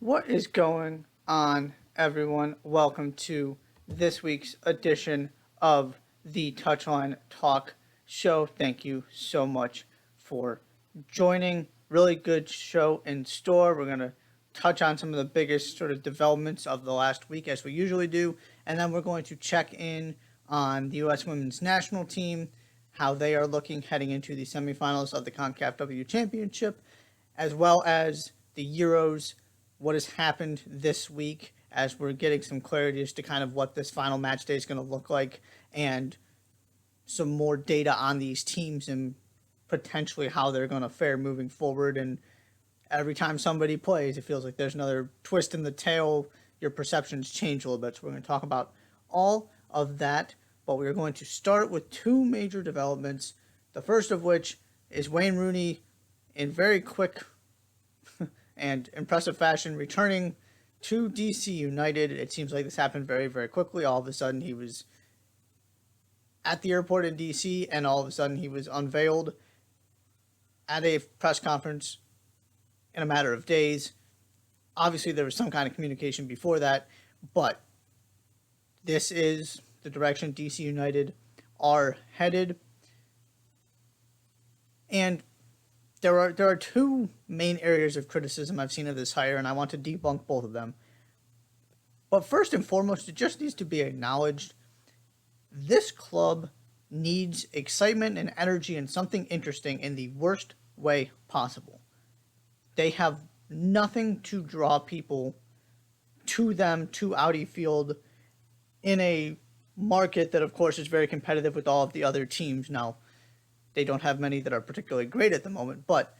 What is going on, everyone? Welcome to this week's edition of the Touchline Talk Show. Thank you so much for joining. Really good show in store. We're going to touch on some of the biggest sort of developments of the last week, as we usually do, and then we're going to check in on the U.S. women's national team, how they are looking heading into the semifinals of the CONCACAF W Championship, as well as the Euros, what has happened this week as we're getting some clarity as to kind of what this final match day is going to look like, and some more data on these teams and potentially how they're going to fare moving forward. And every time somebody plays, it feels like there's another twist in the tail. Your perceptions change a little bit. So we're going to talk about all of that, but we're going to start with two major developments. The first of which is Wayne Rooney, in very quick and impressive fashion, returning to DC United. It seems like this happened very, very quickly. All of a sudden, he was at the airport in DC, and all of a sudden, he was unveiled at a press conference in a matter of days. Obviously, there was some kind of communication before that, but this is the direction DC United are headed. And there are two main areas of criticism I've seen of this hire, and I want to debunk both of them. But first and foremost, it just needs to be acknowledged, this club needs excitement and energy and something interesting in the worst way possible. They have nothing to draw people to them, to Audi Field, in a market that, of course, is very competitive with all of the other teams. Now, they don't have many that are particularly great at the moment, but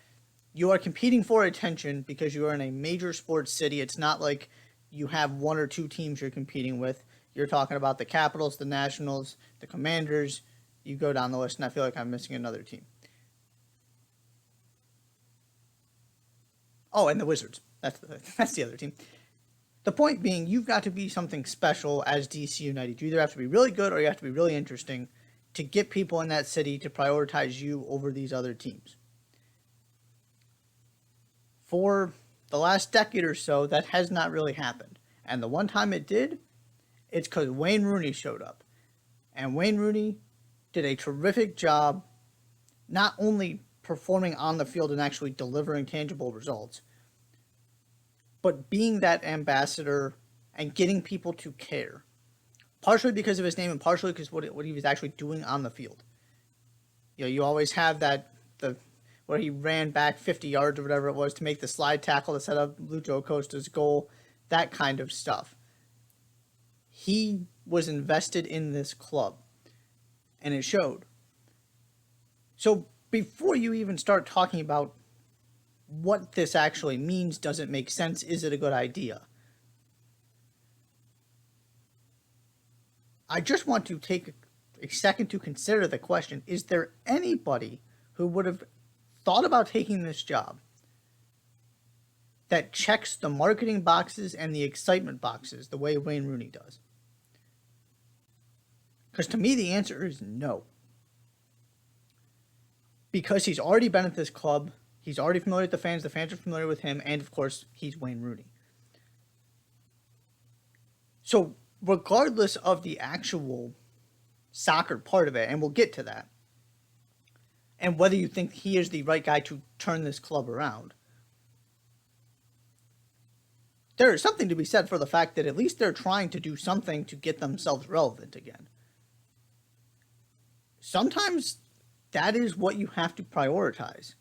you are competing for attention because you are in a major sports city. It's not like you have one or two teams you're competing with. You're talking about the Capitals, the Nationals, the Commanders. You go down the list, and I feel like I'm missing another team. Oh, and the Wizards. That's the other team. The point being, you've got to be something special as DC United. You either have to be really good or you have to be really interesting to get people in that city to prioritize you over these other teams. For the last decade or so, that has not really happened. And the one time it did, it's because Wayne Rooney showed up. And Wayne Rooney did a terrific job, not only performing on the field and actually delivering tangible results, but being that ambassador and getting people to care. Partially because of his name and partially because what he was actually doing on the field. You know, you always have where he ran back 50 yards or whatever it was to make the slide tackle to set up Lucho Acosta's goal, that kind of stuff. He was invested in this club, and it showed. So before you even start talking about what this actually means, does it make sense, is it a good idea, I just want to take a second to consider the question, is there anybody who would have thought about taking this job that checks the marketing boxes and the excitement boxes the way Wayne Rooney does? Because to me, the answer is no. Because he's already been at this club, he's already familiar with the fans are familiar with him, and of course, he's Wayne Rooney. So regardless of the actual soccer part of it, and we'll get to that, and whether you think he is the right guy to turn this club around, there is something to be said for the fact that at least they're trying to do something to get themselves relevant again. Sometimes that is what you have to prioritize.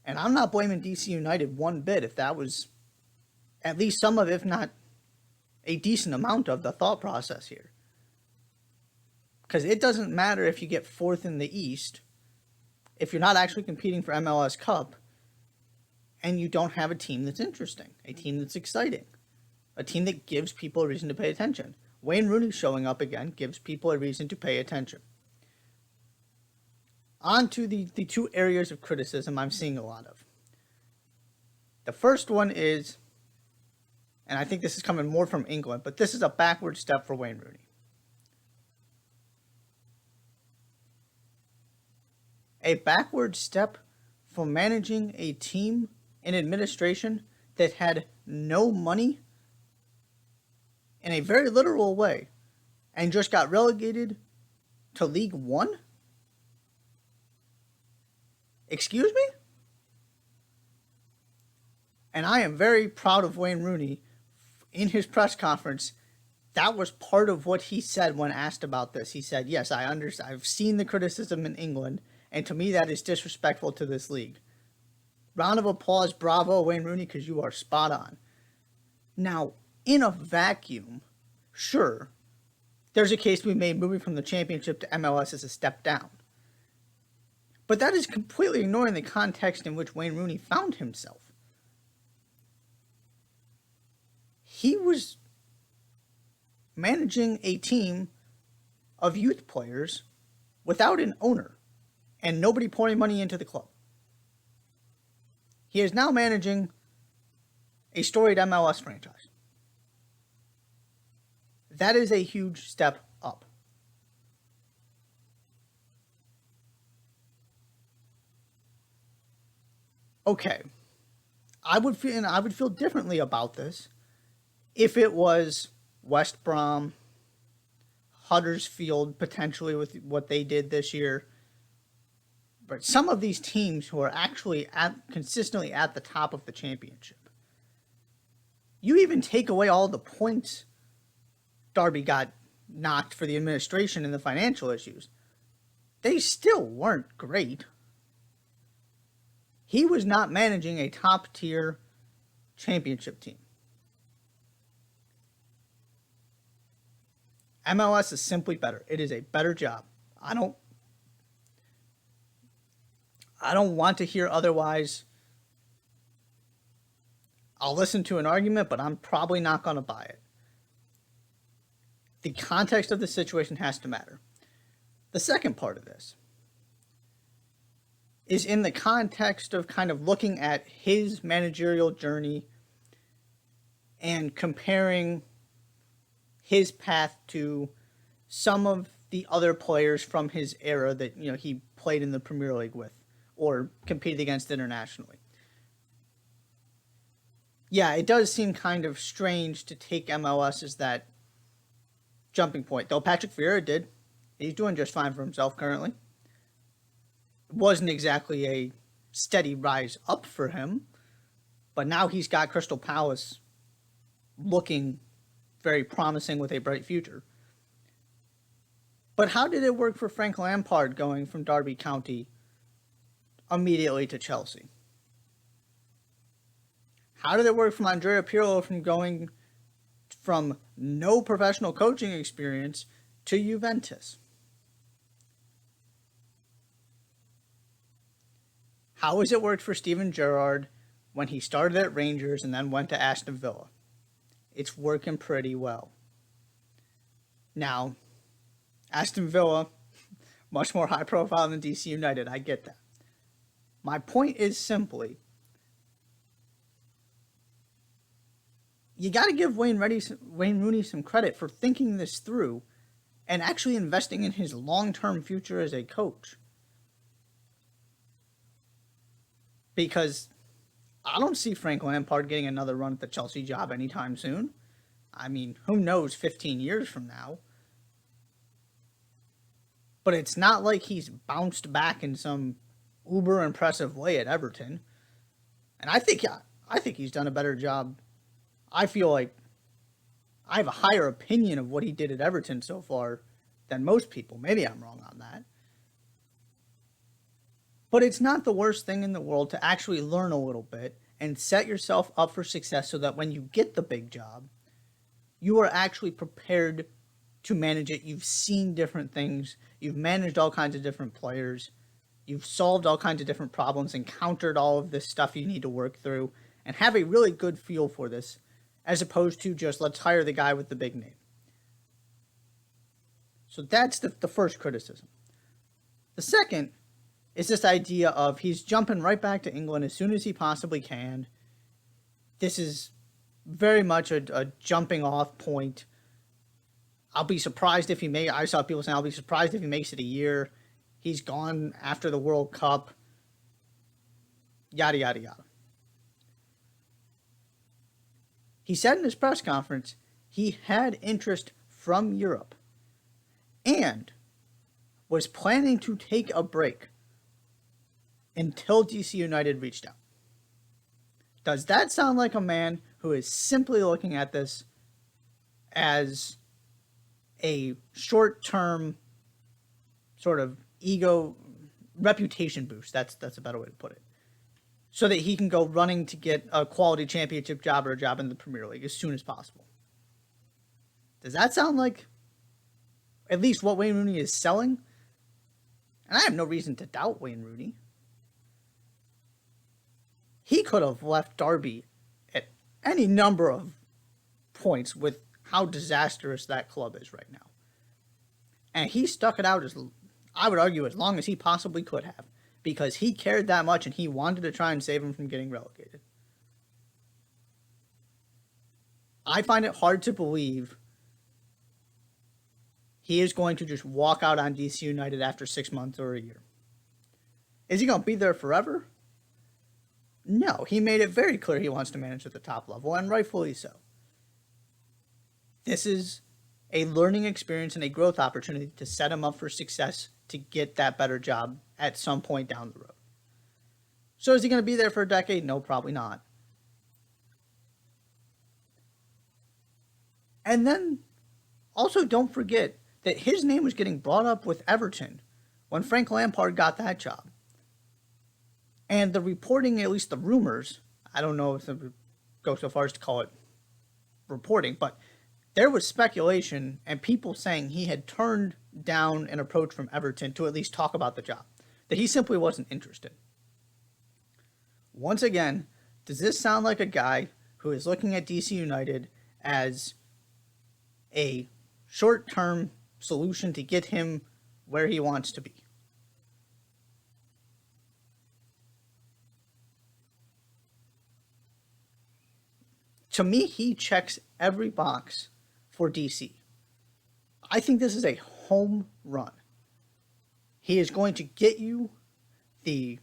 And I'm not blaming DC United one bit if that was at least some of, if not a decent amount of, the thought process here. Because it doesn't matter if you get fourth in the East if you're not actually competing for MLS Cup and you don't have a team that's interesting, a team that's exciting, a team that gives people a reason to pay attention. Wayne Rooney showing up again gives people a reason to pay attention. On to the two areas of criticism I'm seeing a lot of. The first one is, and I think this is coming more from England, but this is a backward step for Wayne Rooney. A backward step for managing a team in administration that had no money in a very literal way and just got relegated to League One? Excuse me? And I am very proud of Wayne Rooney. In his press conference, that was part of what he said when asked about this. He said, yes, I understand. I've seen the criticism in England, and to me that is disrespectful to this league. Round of applause, bravo, Wayne Rooney, because you are spot on. Now, in a vacuum, sure, there's a case to be made moving from the championship to MLS as a step down. But that is completely ignoring the context in which Wayne Rooney found himself. He was managing a team of youth players without an owner and nobody pouring money into the club. He is now managing a storied MLS franchise. That is a huge step up. Okay, I would feel differently about this if it was West Brom, Huddersfield, potentially with what they did this year. But some of these teams who are actually consistently at the top of the championship. You even take away all the points Derby got knocked for the administration and the financial issues. They still weren't great. He was not managing a top-tier championship team. MLS is simply better. It is a better job. I don't want to hear otherwise. I'll listen to an argument, but I'm probably not going to buy it. The context of the situation has to matter. The second part of this is in the context of kind of looking at his managerial journey and comparing his path to some of the other players from his era that he played in the Premier League with or competed against internationally. Yeah, it does seem kind of strange to take MLS as that jumping point, though Patrick Vieira did. He's doing just fine for himself currently. It wasn't exactly a steady rise up for him, but now he's got Crystal Palace looking very promising with a bright future. But how did it work for Frank Lampard going from Derby County immediately to Chelsea? How did it work from Andrea Pirlo from going from no professional coaching experience to Juventus? How has it worked for Steven Gerrard when he started at Rangers and then went to Aston Villa? It's working pretty well. Now, Aston Villa, much more high profile than DC United, I get that. My point is simply, you got to give Wayne Rooney some credit for thinking this through and actually investing in his long-term future as a coach. Because I don't see Frank Lampard getting another run at the Chelsea job anytime soon. I mean, who knows 15 years from now? But it's not like he's bounced back in some uber impressive way at Everton. And I think he's done a better job. I feel like I have a higher opinion of what he did at Everton so far than most people. Maybe I'm wrong on that. But it's not the worst thing in the world to actually learn a little bit and set yourself up for success so that when you get the big job, you are actually prepared to manage it. You've seen different things. You've managed all kinds of different players. You've solved all kinds of different problems, encountered all of this stuff you need to work through, and have a really good feel for this, as opposed to just let's hire the guy with the big name. So that's the first criticism. The second is this idea of he's jumping right back to England as soon as he possibly can. This is very much a jumping off point. I'll be surprised if I saw people saying I'll be surprised if he makes it a year. He's gone after the World Cup. Yada, yada, yada. He said in his press conference he had interest from Europe and was planning to take a break until DC United reached out. Does that sound like a man who is simply looking at this as a short-term sort of ego reputation boost? That's a better way to put it. So that he can go running to get a quality championship job or a job in the Premier League as soon as possible. Does that sound like at least what Wayne Rooney is selling? And I have no reason to doubt Wayne Rooney. He could have left Derby at any number of points with how disastrous that club is right now. And he stuck it out, as I would argue, as long as he possibly could have, because he cared that much and he wanted to try and save him from getting relegated. I find it hard to believe he is going to just walk out on DC United after 6 months or a year. Is he going to be there forever? No, he made it very clear he wants to manage at the top level, and rightfully so. This is a learning experience and a growth opportunity to set him up for success to get that better job at some point down the road. So is he going to be there for a decade? No, probably not. And then also don't forget that his name was getting brought up with Everton when Frank Lampard got that job. And the reporting, at least the rumors, I don't know if it would go so far as to call it reporting, but there was speculation and people saying he had turned down an approach from Everton to at least talk about the job, that he simply wasn't interested. Once again, does this sound like a guy who is looking at DC United as a short-term solution to get him where he wants to be? To me, he checks every box for DC. I think this is a home run. He is going to get you the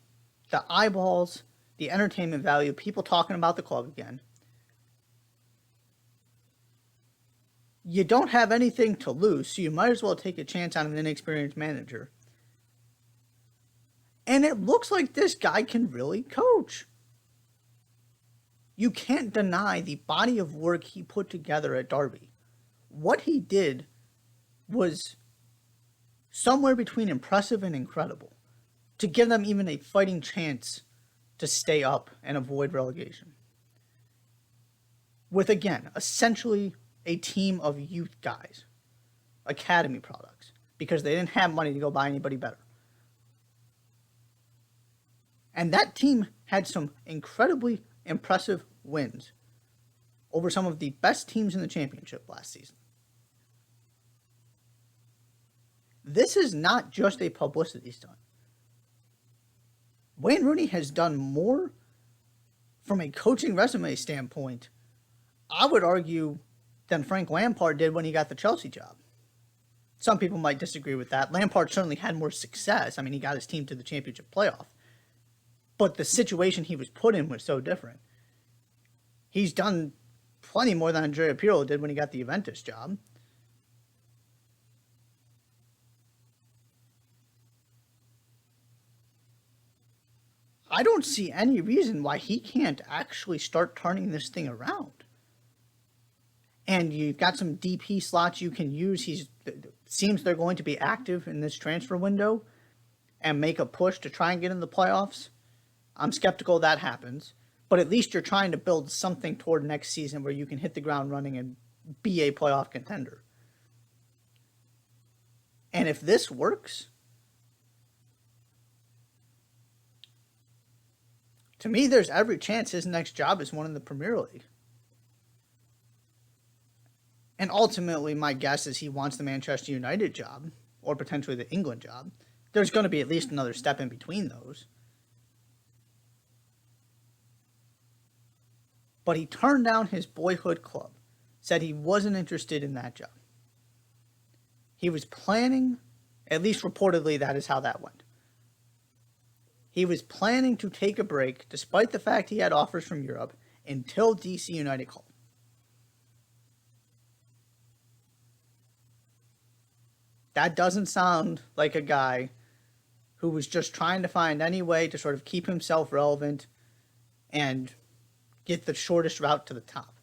eyeballs, the entertainment value, people talking about the club again. You don't have anything to lose, so you might as well take a chance on an inexperienced manager. And it looks like this guy can really coach. You can't deny the body of work he put together at Derby. What he did was somewhere between impressive and incredible to give them even a fighting chance to stay up and avoid relegation. With, again, essentially a team of youth guys, academy products, because they didn't have money to go buy anybody better. And that team had some incredibly impressive wins over some of the best teams in the championship last season. This is not just a publicity stunt. Wayne Rooney has done more from a coaching resume standpoint, I would argue, than Frank Lampard did when he got the Chelsea job. Some people might disagree with that. Lampard certainly had more success. I mean, he got his team to the championship playoff. But the situation he was put in was so different. He's done plenty more than Andrea Pirlo did when he got the Juventus job. I don't see any reason why he can't actually start turning this thing around. And you've got some DP slots you can use. Seems they're going to be active in this transfer window and make a push to try and get in the playoffs. I'm skeptical that happens. But at least you're trying to build something toward next season where you can hit the ground running and be a playoff contender. And if this works, to me, there's every chance his next job is one in the Premier League. And ultimately, my guess is he wants the Manchester United job, or potentially the England job. There's going to be at least another step in between those. But he turned down his boyhood club, said he wasn't interested in that job. He was planning, at least reportedly that is how that went. He was planning to take a break, despite the fact he had offers from Europe, until DC United called. That doesn't sound like a guy who was just trying to find any way to sort of keep himself relevant and get the shortest route to the top.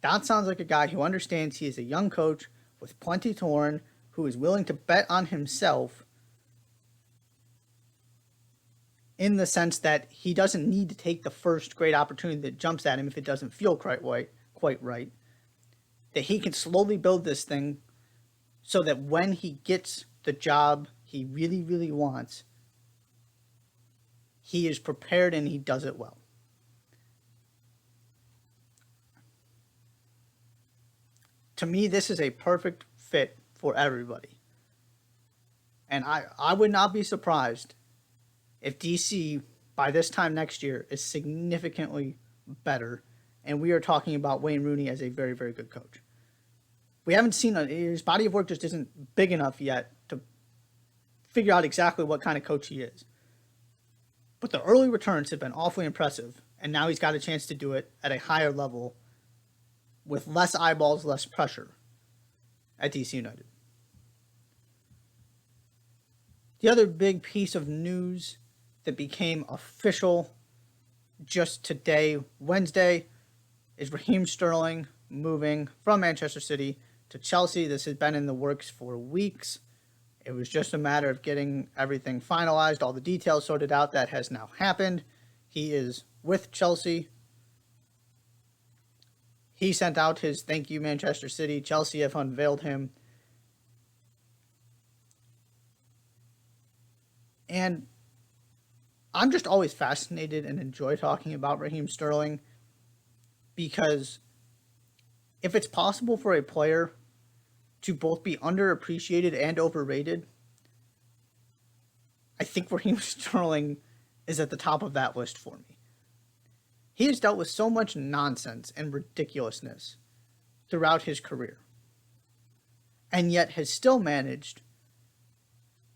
That sounds like a guy who understands he is a young coach with plenty to learn, who is willing to bet on himself in the sense that he doesn't need to take the first great opportunity that jumps at him if it doesn't feel quite right. That he can slowly build this thing so that when he gets the job he really, really wants, he is prepared and he does it well. To me, this is a perfect fit for everybody. And I would not be surprised if DC, by this time next year, is significantly better. And we are talking about Wayne Rooney as a very, very good coach. We haven't seen his body of work just isn't big enough yet to figure out exactly what kind of coach he is. But the early returns have been awfully impressive. And now he's got a chance to do it at a higher level with less eyeballs, less pressure at DC United. The other big piece of news that became official just today, Wednesday, is Raheem Sterling moving from Manchester City to Chelsea. This has been in the works for weeks. It was just a matter of getting everything finalized, all the details sorted out. That has now happened. He is with Chelsea. He sent out his thank you, Manchester City. Chelsea have unveiled him. And I'm just always fascinated and enjoy talking about Raheem Sterling because if it's possible for a player to both be underappreciated and overrated, I think Raheem Sterling is at the top of that list for me. He has dealt with so much nonsense and ridiculousness throughout his career, and yet has still managed,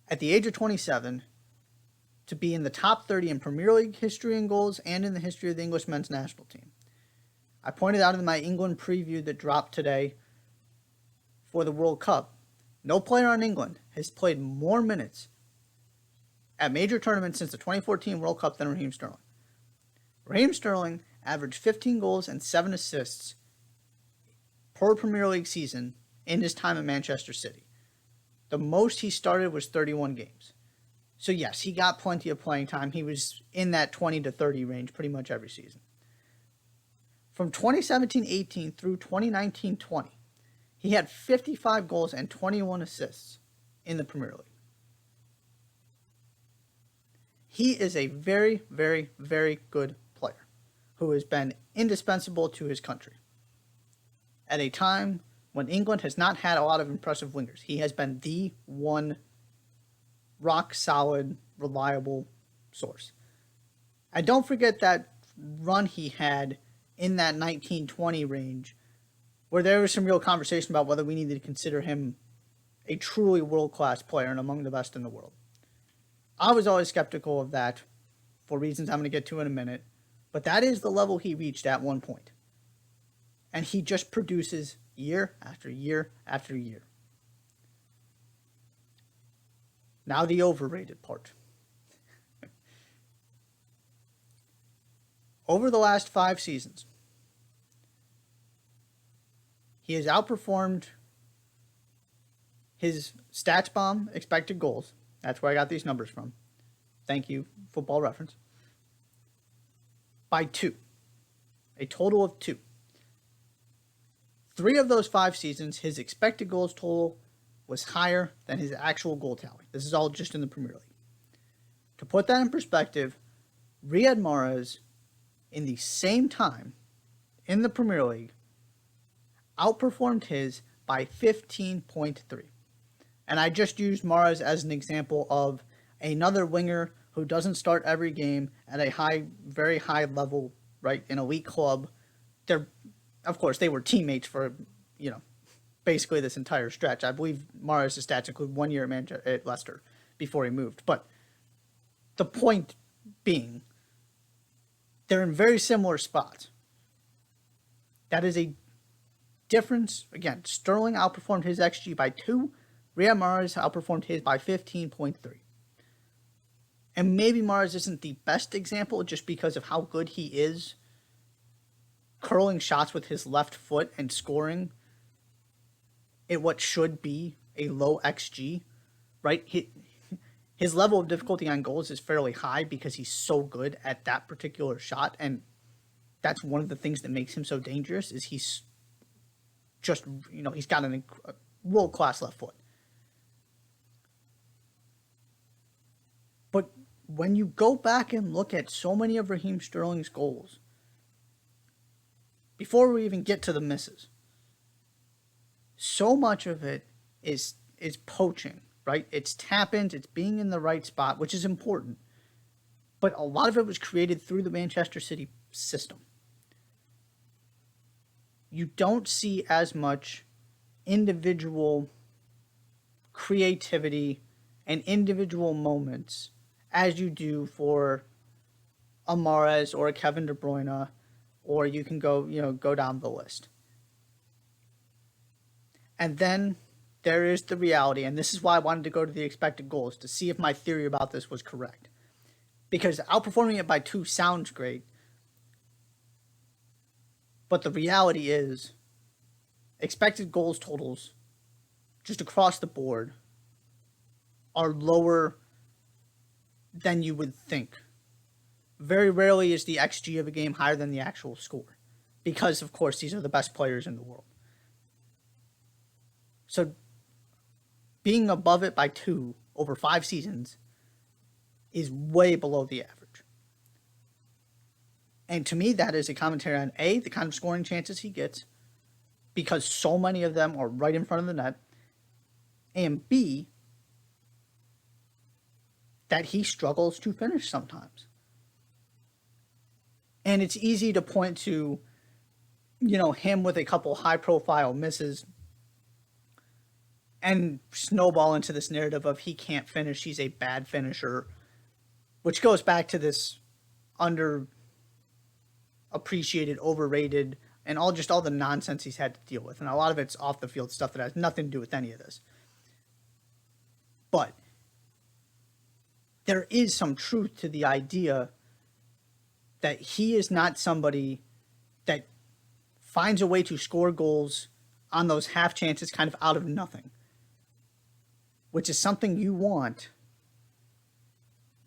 at the age of 27, to be in the top 30 in Premier League history in goals and in the history of the English men's national team. I pointed out in my England preview that dropped today for the World Cup, no player in England has played more minutes at major tournaments since the 2014 World Cup than Raheem Sterling. Raheem Sterling averaged 15 goals and 7 assists per Premier League season in his time at Manchester City. The most he started was 31 games. So yes, he got plenty of playing time. He was in that 20 to 30 range pretty much every season. From 2017-18 through 2019-20, he had 55 goals and 21 assists in the Premier League. He is a very, very, very good player who has been indispensable to his country. At a time when England has not had a lot of impressive wingers, he has been the one rock-solid, reliable source. And don't forget that run he had in that 19-20 range where there was some real conversation about whether we needed to consider him a truly world-class player and among the best in the world. I was always skeptical of that for reasons I'm going to get to in a minute, but that is the level he reached at one point. And he just produces year after year after year. Now the overrated part. Over the last 5 seasons, he has outperformed his stats bomb expected goals. That's where I got these numbers from. Thank you, Football Reference. By 2. A total of 2. 3 of those 5 seasons, his expected goals total was higher than his actual goal tally. This is all just in the Premier League. To put that in perspective, Riyad Mahrez, in the same time in the Premier League, outperformed his by 15.3. And I just used Mahrez as an example of another winger who doesn't start every game at a high, very high level, right, in a elite club. Of course, they were teammates for, basically this entire stretch. I believe Mahrez's stats include 1 year at Leicester before he moved. But the point being, they're in very similar spots. That is a difference. Again, Sterling outperformed his XG by 2. Riyad Mahrez outperformed his by 15.3. And maybe Mahrez isn't the best example just because of how good he is curling shots with his left foot and scoring at what should be a low XG, right? His level of difficulty on goals is fairly high because he's so good at that particular shot, and that's one of the things that makes him so dangerous is he's just, he's got a world-class left foot. But when you go back and look at so many of Raheem Sterling's goals, before we even get to the misses, so much of it is poaching, right? It's tap-ins, it's being in the right spot, which is important. But a lot of it was created through the Manchester City system. You don't see as much individual creativity and individual moments as you do for a Mahrez or a Kevin De Bruyne, or you can go down the list. And then there is the reality, and this is why I wanted to go to the expected goals to see if my theory about this was correct. Because outperforming it by 2 sounds great, but the reality is expected goals totals just across the board are lower than you would think. Very rarely is the XG of a game higher than the actual score because, of course, these are the best players in the world. So being above it by 2 over 5 seasons is way below the average. And to me, that is a commentary on A, the kind of scoring chances he gets, because so many of them are right in front of the net, and B, that he struggles to finish sometimes. And it's easy to point to, him with a couple high-profile misses and snowball into this narrative of he can't finish, he's a bad finisher, which goes back to this underappreciated, overrated, and all the nonsense he's had to deal with. And a lot of it's off the field stuff that has nothing to do with any of this. But there is some truth to the idea that he is not somebody that finds a way to score goals on those half chances kind of out of nothing, which is something you want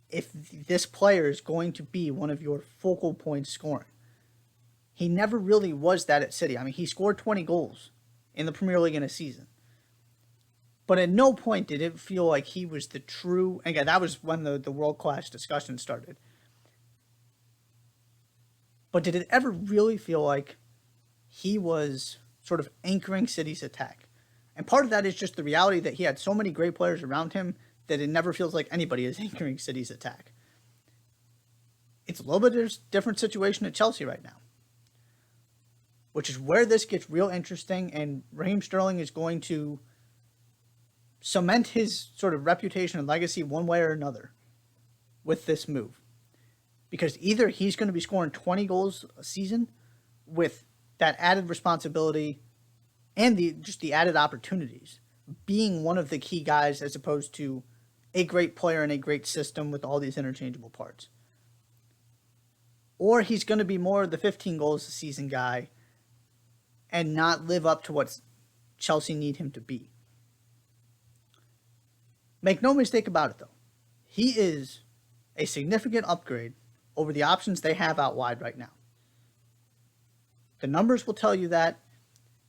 if this player is going to be one of your focal points scoring. He never really was that at City. I mean, he scored 20 goals in the Premier League in a season. But at no point did it feel like he was the true... Again, that was when the world-class discussion started. But did it ever really feel like he was sort of anchoring City's attack? And part of that is just the reality that he had so many great players around him that it never feels like anybody is anchoring City's attack. It's a little bit of a different situation at Chelsea right now, which is where this gets real interesting, and Raheem Sterling is going to cement his sort of reputation and legacy one way or another with this move. Because either he's going to be scoring 20 goals a season with that added responsibility and the added opportunities, being one of the key guys as opposed to a great player in a great system with all these interchangeable parts. Or he's going to be more of the 15 goals a season guy and not live up to what Chelsea need him to be. Make no mistake about it, though. He is a significant upgrade over the options they have out wide right now. The numbers will tell you that.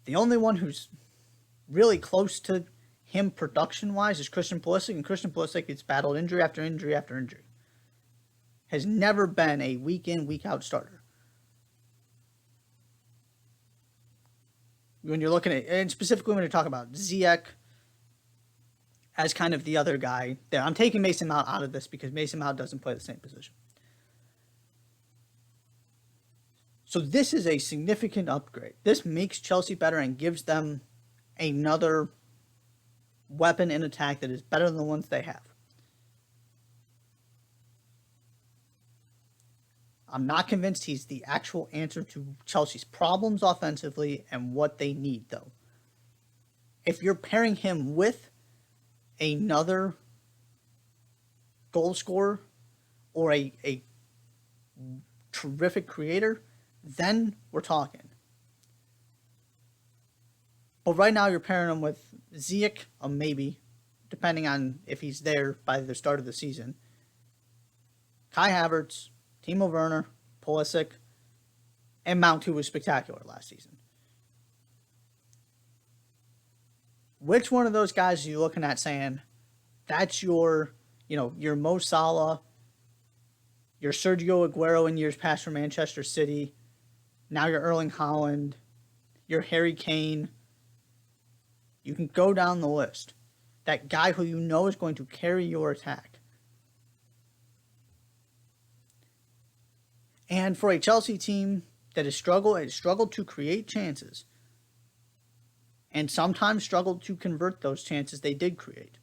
The only one who's really close to him production-wise is Christian Pulisic, and Christian Pulisic has battled injury after injury after injury. Has never been a week-in, week-out starter. When you're looking at, and specifically when you're talking about Ziyech as kind of the other guy there. I'm taking Mason Mount out of this because Mason Mount doesn't play the same position. So this is a significant upgrade. This makes Chelsea better and gives them another weapon in attack that is better than the ones they have. I'm not convinced he's the actual answer to Chelsea's problems offensively and what they need, though. If you're pairing him with another goal scorer or a terrific creator, then we're talking. But right now, you're pairing him with Ziyech, a maybe, depending on if he's there by the start of the season. Kai Havertz, Timo Werner, Pulisic, and Mount, who was spectacular last season. Which one of those guys are you looking at saying, that's your Mo Salah, your Sergio Aguero in years past for Manchester City, now you're Erling Haaland, your Harry Kane. You can go down the list. That guy who you know is going to carry your attack. And for a Chelsea team that has struggled to create chances, and sometimes struggled to convert those chances they did create.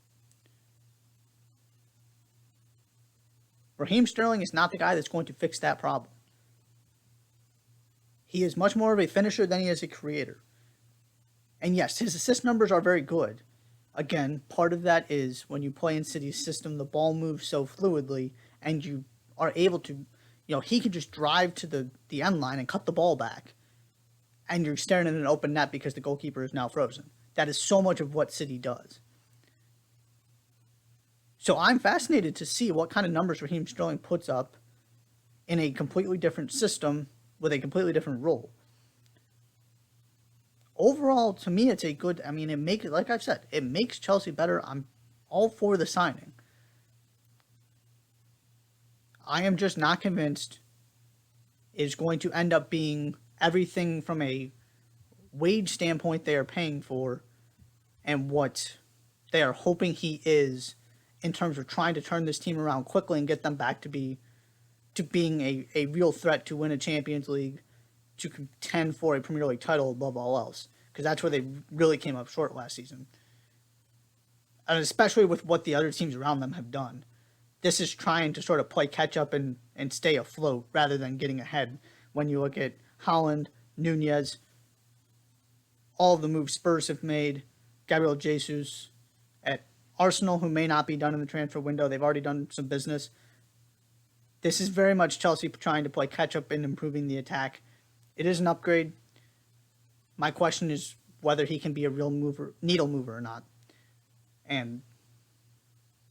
Raheem Sterling is not the guy that's going to fix that problem. He is much more of a finisher than he is a creator. And yes, his assist numbers are very good. Again, part of that is when you play in City's system, the ball moves so fluidly, and you are able to, he can just drive to the end line and cut the ball back, and you're staring at an open net because the goalkeeper is now frozen. That is so much of what City does. So I'm fascinated to see what kind of numbers Raheem Sterling puts up in a completely different system with a completely different role. Overall, to me, it's a good, it makes, like I've said, it makes Chelsea better. I'm all for the signing. I am just not convinced it's going to end up being everything from a wage standpoint they are paying for and what they are hoping he is in terms of trying to turn this team around quickly and get them back to being a real threat to win a Champions League, to contend for a Premier League title above all else, because that's where they really came up short last season. And especially with what the other teams around them have done. This is trying to sort of play catch up and stay afloat rather than getting ahead. When you look at Haaland, Nunez, all of the moves Spurs have made, Gabriel Jesus at Arsenal, who may not be done in the transfer window. They've already done some business. This is very much Chelsea trying to play catch up and improving the attack. It is an upgrade. My question is whether he can be a real needle mover or not. And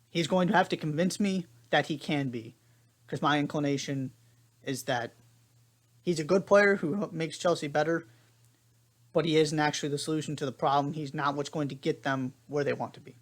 he's going to have to convince me that he can be, because my inclination is that he's a good player who makes Chelsea better, but he isn't actually the solution to the problem. He's not what's going to get them where they want to be.